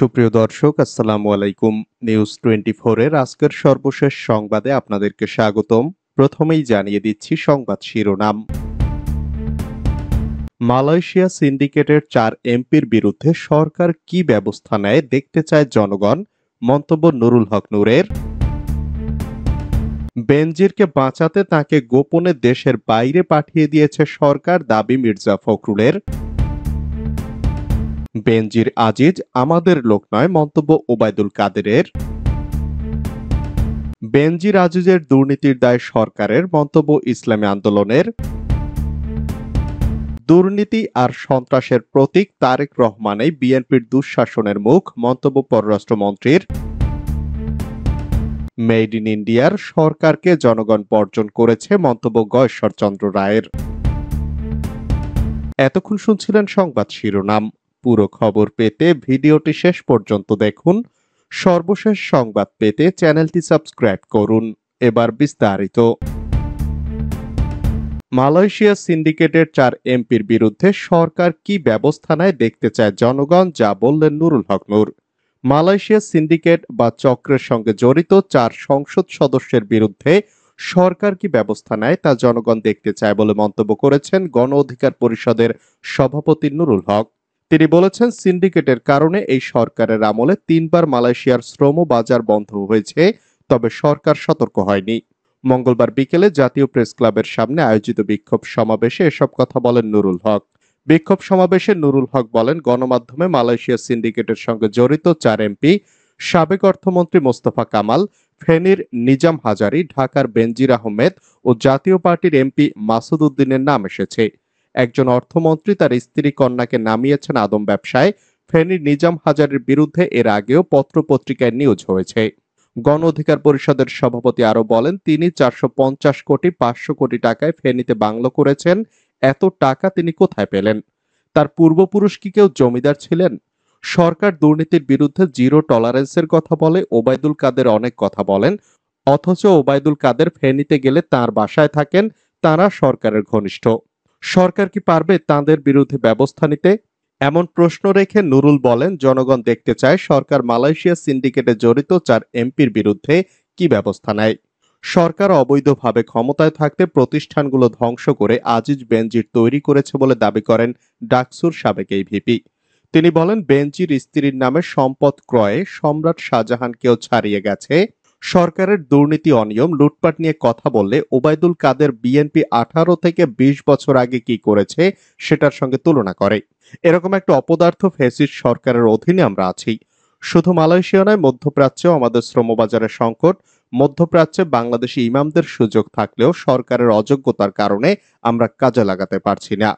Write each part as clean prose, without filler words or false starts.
সুপ্রিয় দর্শক, আসসালামু আলাইকুম। নিউজ 24 এর আজকের সর্বশেষ সংবাদে আপনাদেরকে স্বাগতম। প্রথমেই জানিয়ে দিচ্ছি সংবাদ শিরোনাম। মালয়েশিয়া সিন্ডিকেটের 4 এমপির বিরুদ্ধে সরকার কি ব্যবস্থা নেয় দেখতে চায় জনগণ, মন্তব্য নুরুল হক নূরের। বেনজিরকে বাঁচাতে তাকে গোপনে দেশের বাইরে পাঠিয়ে দিয়েছে সরকার, দাবি মির্জা ফখরুলের। বেনজির আজিজ আমাদের লোক নয়, মন্তব্য ওবায়দুল কাদেরের। বেনজির আজিজের দুর্নীতির দায় সরকারের, মন্তব্য ইসলামী আন্দোলনের। দুর্নীতি আর সন্ত্রাসের প্রতীক তারেক রহমানই বিএনপির দুঃশাসনের মুখ, মন্তব্য পররাষ্ট্রমন্ত্রীর। মেড ইন ইন্ডিয়ার সরকারকে জনগণ বর্জন করেছে, মন্তব্য গয়েশ্বরচন্দ্র রায়ের। এতক্ষণ শুনছিলেন সংবাদ শিরোনাম। পুরো খবর পেতে ভিডিওটি শেষ পর্যন্ত দেখুন। সর্বশেষ সংবাদ পেতে চ্যানেলটি সাবস্ক্রাইব করুন। এবার বিস্তারিত। মালয়েশিয়া সিন্ডিকেটের 4 এমপির বিরুদ্ধে সরকার কি ব্যবস্থা নেয় দেখতে চায় জনগণ, যা বললেন নুরুল হক নূর। মালয়েশিয়া সিন্ডিকেট বা চক্রের সঙ্গে জড়িত 4 সংসদ সদস্যের বিরুদ্ধে সরকার কি ব্যবস্থা নেয় তা জনগণ দেখতে চায় বলে মন্তব্য করেছেন গণ অধিকার পরিষদের সভাপতি নুরুল হক। তিনি বলেছেন, সিন্ডিকেটের কারণে এই সরকারের আমলে 3বার মালয়েশিয়ার শ্রম বাজার বন্ধ হয়েছে, তবে সরকার সতর্ক হয়নি। মঙ্গলবার বিকেলে জাতীয় প্রেস ক্লাবের সামনে আয়োজিত বিক্ষোভ সমাবেশে এসব কথা বলেন নুরুল হক। বিক্ষোভ সমাবেশে নুরুল হক বলেন, গণমাধ্যমে মালয়েশিয়া সিন্ডিকেটের সঙ্গে জড়িত 4 এমপি, সাবেক অর্থমন্ত্রী মোস্তফা কামাল, ফেনীর নিজাম হাজারী, ঢাকার বেনজির আহমেদ ও জাতীয় পার্টির এমপি মাসুদ উদ্দিনের নাম এসেছে। একজন অর্থমন্ত্রী তার স্ত্রী কন্যাকে নামিয়েছেন আদম ব্যবসায়। ফেনীর নিজাম হাজারীর বিরুদ্ধে এর আগেও পত্রপত্রিকায় নিউজ হয়েছে। গণ অধিকার পরিষদের সভাপতি আরো বলেন, তিনি 450 কোটি 500 কোটি টাকায় ফেনীতে বাংলো করেছেন। এত টাকা তিনি কোথায় পেলেন? তার পূর্বপুরুষ কি কেউ জমিদার ছিলেন? সরকার দুর্নীতির বিরুদ্ধে জিরো টলারেন্সের কথা বলে, ওবায়দুল কাদের অনেক কথা বলেন, অথচ ওবায়দুল কাদের ফেনীতে গেলে তার বাসায় থাকেন। তারা সরকারের ঘনিষ্ঠ। সরকার কি পারবে তাদের বিরুদ্ধে ব্যবস্থা নিতে? এমন প্রশ্ন রেখে নুরুল বলেন, জনগণ দেখতে চায় সরকার মালয়েশিয়া সিন্ডিকেটে জড়িত 4 এমপির বিরুদ্ধে কি ব্যবস্থা নেয়। সরকার অবৈধভাবে ক্ষমতায় থাকতে প্রতিষ্ঠানগুলো ধ্বংস করে আজিজ বেনজির তৈরি করেছে বলে দাবি করেন ডাকসুর সাবেক এই ভিপি। তিনি বলেন, বেনজির স্ত্রীর নামে সম্পদ ক্রয়ে সম্রাট শাহজাহানকেও ছাড়িয়ে গেছে। সরকারের দুর্নীতি, অনিয়ম, লুটপাট নিয়ে কথা বললে ওবায়দুল কাদের বিএনপি 18 থেকে 20 বছর আগে কি করেছে সেটার সঙ্গে তুলনা করে। এরকম একটা অপদার্থ ফ্যাসিস্ট সরকারের অধীনে আমরা আছি। শুধু মালয়েশিয়া নয়, মধ্যপ্রাচ্যেও আমাদের শ্রমবাজারের সংকট। মধ্যপ্রাচ্যে বাংলাদেশি ইমামদের সুযোগ থাকলেও সরকারের অযোগ্যতার কারণে আমরা কাজে লাগাতে পারছি না।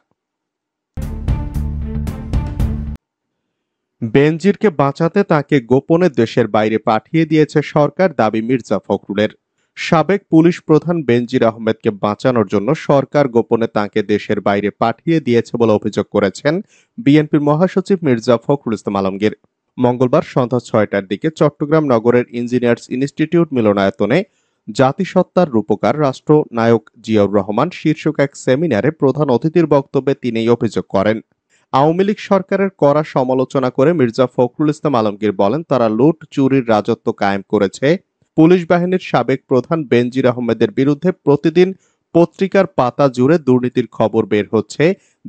বেনজিরকে বাঁচাতে তাকে গোপনে দেশের বাইরে পাঠিয়ে দিয়েছে সরকার, দাবি মির্জা ফখরুলের। সাবেক পুলিশ প্রধান বেনজির আহমেদকে বাঁচানোর জন্য সরকার গোপনে তাকে দেশের বাইরে পাঠিয়ে দিয়েছে বলে অভিযোগ করেছেন বিএনপির মহাসচিব মির্জা ফখরুল ইসলাম আলমগীর। মঙ্গলবার সন্ধ্যা 6টার দিকে চট্টগ্রাম নগরের ইঞ্জিনিয়ার্স ইনস্টিটিউট মিলনায়তনে জাতিসত্তার রূপকার রাষ্ট্রনায়ক জিয়াউর রহমান শীর্ষক এক সেমিনারে প্রধান অতিথির বক্তব্যে তিনি এই অভিযোগ করেন। আওয়ামী লীগ সরকারের কড়া সমালোচনা করে মির্জা ফখরুল ইসলাম আলমগীর বলেন, তারা লুট চুরির রাজত্ব কায়েম করেছে। পুলিশ বাহিনীর সাবেক প্রধান বেনজির আহমেদের বিরুদ্ধে প্রতিদিন পত্রিকার পাতা জুড়ে দুর্নীতির খবর বের হচ্ছে।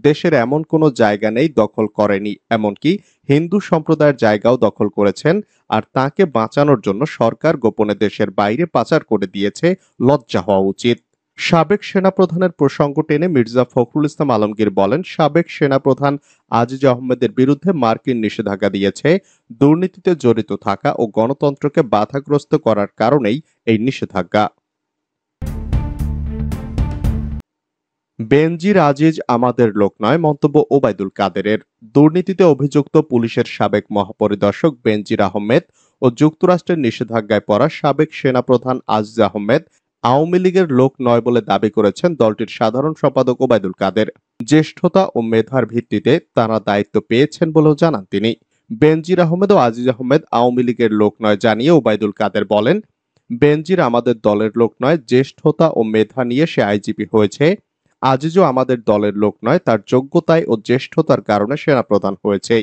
দেশের এমন কোনো জায়গা নেই দখল করেনি, এমনকি হিন্দু সম্প্রদায়ের জায়গাও দখল করেছেন। আর তাকে বাঁচানোর জন্য সরকার গোপনে দেশের বাইরে পাচার করে দিয়েছে। লজ্জা হওয়া উচিত। সাবেক সেনাপ্রধানের প্রসঙ্গ টেনে মির্জা ফখরুল ইসলাম আলমগীর বলেন, সাবেক সেনাপ্রধান আজিজ আহমেদের বিরুদ্ধে মার্কিন নিষেধাজ্ঞা দিয়েছে। দুর্নীতিতে জড়িত থাকা ও গণতন্ত্রকে বাধাগ্রস্ত করার কারণেই এই নিষেধাজ্ঞা। বেনজির আজিজ আমাদের লোক নয়, মন্তব্য ওবায়দুল কাদেরের। দুর্নীতিতে অভিযুক্ত পুলিশের সাবেক মহাপরিদর্শক বেনজির আহমেদ ও যুক্তরাষ্ট্রের নিষেধাজ্ঞায় পড়া সাবেক সেনাপ্রধান আজিজ আহমেদ আওয়ামী লীগের লোক নয় বলে দাবি করেছেন দলটির সাধারণ সম্পাদক ওবায়দুল কাদের। জ্যেষ্ঠতা ও মেধার ভিত্তিতে তারা দায়িত্ব পেয়েছেন বলেও জানান তিনি। বেনজির আহমেদ ও আজিজ আহমেদ আওয়ামী লীগের লোক নয় জানিয়ে ওবায়দুল কাদের বলেন, বেনজির আমাদের দলের লোক নয়, জ্যেষ্ঠতা ও মেধা নিয়ে সে আইজিপি হয়েছে। আজিজও আমাদের দলের লোক নয়, তার যোগ্যতায় ও জ্যেষ্ঠতার কারণে সেনাপ্রধান হয়েছে।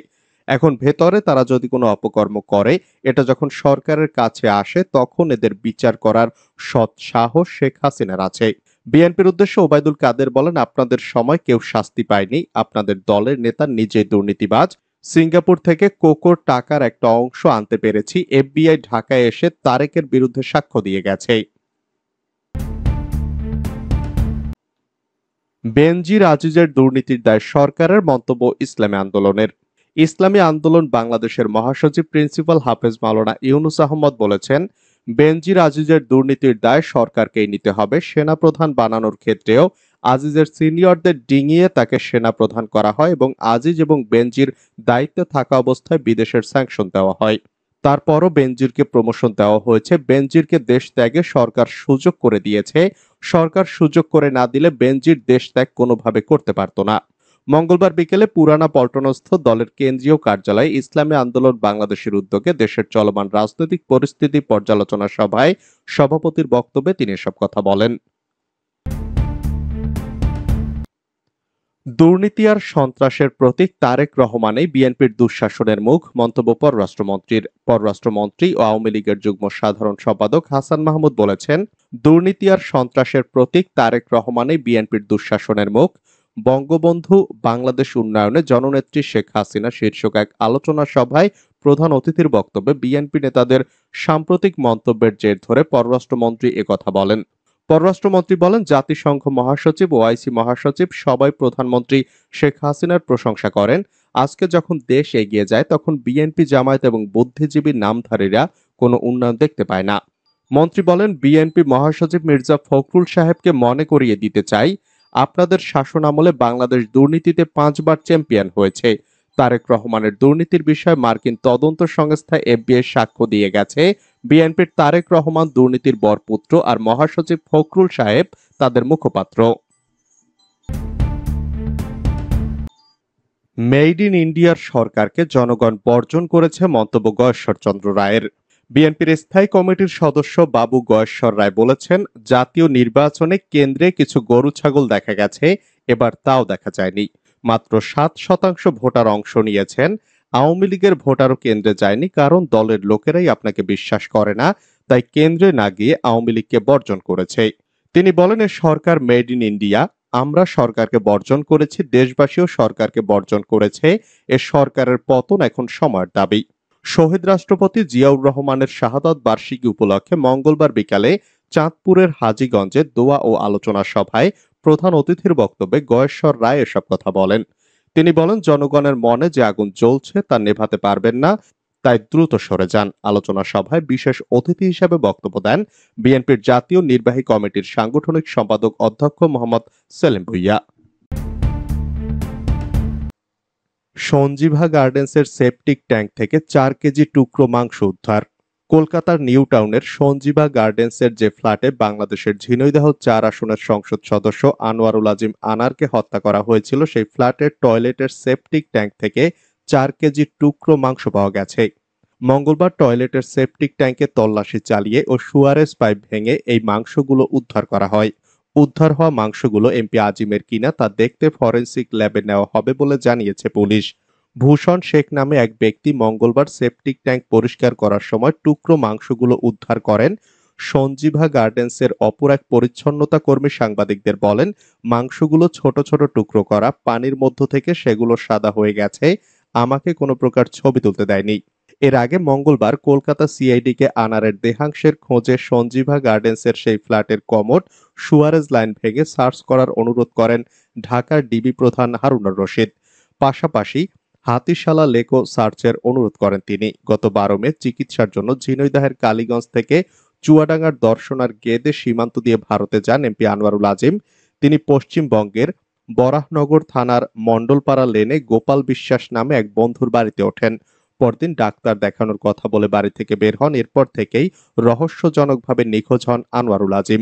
এখন ভেতরে তারা যদি কোনো অপকর্ম করে, এটা যখন সরকারের কাছে আসে তখন এদের বিচার করার সৎ সাহস শেখ হাসিনার আছে। বিএনপির উদ্দেশ্যে ওবায়দুল কাদের বলেন, আপনাদের সময় কেউ শাস্তি পায়নি, আপনাদের দলের নেতা নিজেই দুর্নীতিবাজ। সিঙ্গাপুর থেকে কোকোর টাকার একটা অংশ আনতে পেরেছি, এফবিআই ঢাকায় এসে তারেকের বিরুদ্ধে সাক্ষ্য দিয়ে গেছে। বেনজির আজিজের দুর্নীতির দায় সরকারের, মন্তব্য ইসলামী আন্দোলনের। ইসলামী আন্দোলন বাংলাদেশের মহাসচিব প্রিন্সিপাল হাফেজ মাওলানা ইউনুস আহমদ বলেছেন, বেনজির আজিজের দুর্নীতির দায় সরকারকেই নিতে হবে। সেনাপ্রধান বানানোর ক্ষেত্রেও আজিজের সিনিয়রদের ডিঙিয়ে তাকে সেনাপ্রধান করা হয় এবং আজিজ এবং বেনজির দায়িত্বে থাকা অবস্থায় বিদেশের স্যাংশন দেওয়া হয়। তারপরও বেনজিরকে প্রমোশন দেওয়া হয়েছে। বেনজিরকে দেশ ত্যাগে সরকার সুযোগ করে দিয়েছে। সরকার সুযোগ করে না দিলে বেনজির দেশ ত্যাগ কোনোভাবে করতে পারত না। মঙ্গলবার বিকেলে পুরানা পল্টনস্থ দলের কেন্দ্রীয় কার্যালয়ে ইসলামী আন্দোলন বাংলাদেশের উদ্যোগে দেশের চলমান রাজনৈতিক পরিস্থিতি পর্যালোচনা সভায় সভাপতির বক্তব্যে তিনি এসব কথা বলেন। দুর্নীতি আর সন্ত্রাসের প্রতীক তারেক রহমানই বিএনপির দুঃশাসনের মুখ, মন্তব্য পররাষ্ট্রমন্ত্রীর। পররাষ্ট্রমন্ত্রী ও আওয়ামী লীগের যুগ্ম সাধারণ সম্পাদক হাসান মাহমুদ বলেছেন, দুর্নীতি আর সন্ত্রাসের প্রতীক তারেক রহমানই বিএনপির দুঃশাসনের মুখ। বঙ্গবন্ধু বাংলাদেশ উন্নয়নে জননেত্রী শেখ হাসিনা শীর্ষক এক আলোচনা সভায় প্রধান অতিথির বক্তব্যে বিএনপি নেতাদের সাম্প্রতিক মন্তব্যের জের ধরে পররাষ্ট্রমন্ত্রী একথা বলেন। পররাষ্ট্রমন্ত্রী বলেন, জাতিসংঘ মহাসচিব, ওআইসি মহাসচিব সবাই প্রধানমন্ত্রী শেখ হাসিনার প্রশংসা করেন। আজকে যখন দেশ এগিয়ে যায় তখন বিএনপি, জামায়াত এবং বুদ্ধিজীবী নামধারীরা কোনো উন্নয়ন দেখতে পায় না। মন্ত্রী বলেন, বিএনপি মহাসচিব মির্জা ফখরুল সাহেবকে মনে করিয়ে দিতে চাই, আপনাদের শাসন আমলে বাংলাদেশ দুর্নীতিতে 5 বার চ্যাম্পিয়ন হয়েছে। তারেক রহমানের দুর্নীতির বিষয়ে মার্কিন তদন্ত সংস্থা এফবিআই সাক্ষ্য দিয়ে গেছে। বিএনপির তারেক রহমান দুর্নীতির বরপুত্র আর মহাসচিব ফখরুল সাহেব তাদের মুখপাত্র। মেড ইন ইন্ডিয়ার সরকারকে জনগণ বর্জন করেছে, মন্তব্য গয়েশ্বর চন্দ্র রায়ের। বিএনপির স্থায়ী কমিটির সদস্য বাবু গয়েশ্বর রায় বলেছেন, জাতীয় নির্বাচনে কেন্দ্রে কিছু গরু ছাগল দেখা গেছে, এবার তাও দেখা যায়নি। মাত্র 7% ভোটার অংশ নিয়েছেন। আওয়ামী লীগের ভোটারও কেন্দ্রে যায়নি, কারণ দলের লোকেরাই আপনাকে বিশ্বাস করে না, তাই কেন্দ্রে না গিয়ে আওয়ামী লীগকে বর্জন করেছে। তিনি বলেন, এ সরকার মেড ইন ইন্ডিয়া, আমরা সরকারকে বর্জন করেছি, দেশবাসীও সরকারকে বর্জন করেছে। এ সরকারের পতন এখন সময়ের দাবি। শহীদ রাষ্ট্রপতি জিয়াউর রহমানের শাহাদত বার্ষিকী উপলক্ষে মঙ্গলবার বিকালে চাঁদপুরের হাজীগঞ্জে দোয়া ও আলোচনা সভায় প্রধান অতিথির বক্তব্যে গয়েশ্বর রায় এসব কথা বলেন। তিনি বলেন, জনগণের মনে যে আগুন জ্বলছে তা নেভাতে পারবেন না, তাই দ্রুত সরে যান। আলোচনা সভায় বিশেষ অতিথি হিসেবে বক্তব্য দেন বিএনপির জাতীয় নির্বাহী কমিটির সাংগঠনিক সম্পাদক অধ্যক্ষ মোহাম্মদ সেলিম ভুঁইয়া। সঞ্জীভা গার্ডেন্সের সেপটিক ট্যাঙ্ক থেকে 4 কেজি টুকরো মাংস উদ্ধার। কলকাতার নিউ টাউনের সঞ্জীভা গার্ডেন্সের যে ফ্ল্যাটে বাংলাদেশের ঝিনাইদহ 4 আসনের সংসদ সদস্য আনোয়ারুল আজিম আনারকে হত্যা করা হয়েছিল, সেই ফ্ল্যাটের টয়লেটের সেপটিক ট্যাঙ্ক থেকে 4 কেজি টুকরো মাংস পাওয়া গেছে। মঙ্গলবার টয়লেটের সেপটিক ট্যাঙ্কে তল্লাশি চালিয়ে ও সুয়ারেজ পাইপ ভেঙে এই মাংসগুলো উদ্ধার করা হয়। উদ্ধার হওয়া মাংসগুলো এমপি আজিমের কিনা তা দেখতে ফরেনসিক ল্যাবে নেওয়া হবে বলে জানিয়েছে পুলিশ। ভূষণ শেখ নামে এক ব্যক্তি মঙ্গলবার সেপটিক ট্যাঙ্ক পরিষ্কার করার সময় টুকরো মাংসগুলো উদ্ধার করেন। সঞ্জীভা গার্ডেন্সের অপর এক পরিচ্ছন্নতা কর্মী সাংবাদিকদের বলেন, মাংসগুলো ছোট ছোট টুকরো করা, পানির মধ্য থেকে সেগুলো সাদা হয়ে গেছে, আমাকে কোনো প্রকার ছবি তুলতে দেয়নি। এর আগে মঙ্গলবার কলকাতা সিআইডিকে আনারের দেহাংশের খোঁজে সঞ্জীভা গার্ডেন্সের সেই ফ্ল্যাটের কমোড, সুয়ারেজ লাইন ভেঙে সার্চ করার অনুরোধ করেন ঢাকার ডিবি প্রধান হারুনুর রশিদ। পাশাপাশি হাতিশালা লেকও সার্চের অনুরোধ করেন তিনি। গত 12 মে চিকিৎসার জন্য ঝিনাইদহের কালীগঞ্জ থেকে চুয়াডাঙ্গার দর্শনার গেদে সীমান্ত দিয়ে ভারতে যান এমপি আনোয়ারুল আজিম। তিনি পশ্চিমবঙ্গের বরাহনগর থানার মণ্ডলপাড়া লেনে গোপাল বিশ্বাস নামে এক বন্ধুর বাড়িতে ওঠেন। পরদিন ডাক্তার দেখানোর কথা বলে বাড়ি থেকে বের হন। এরপর থেকেই রহস্যজনকভাবে নিখোঁজ হন আনোয়ারুল আজিম।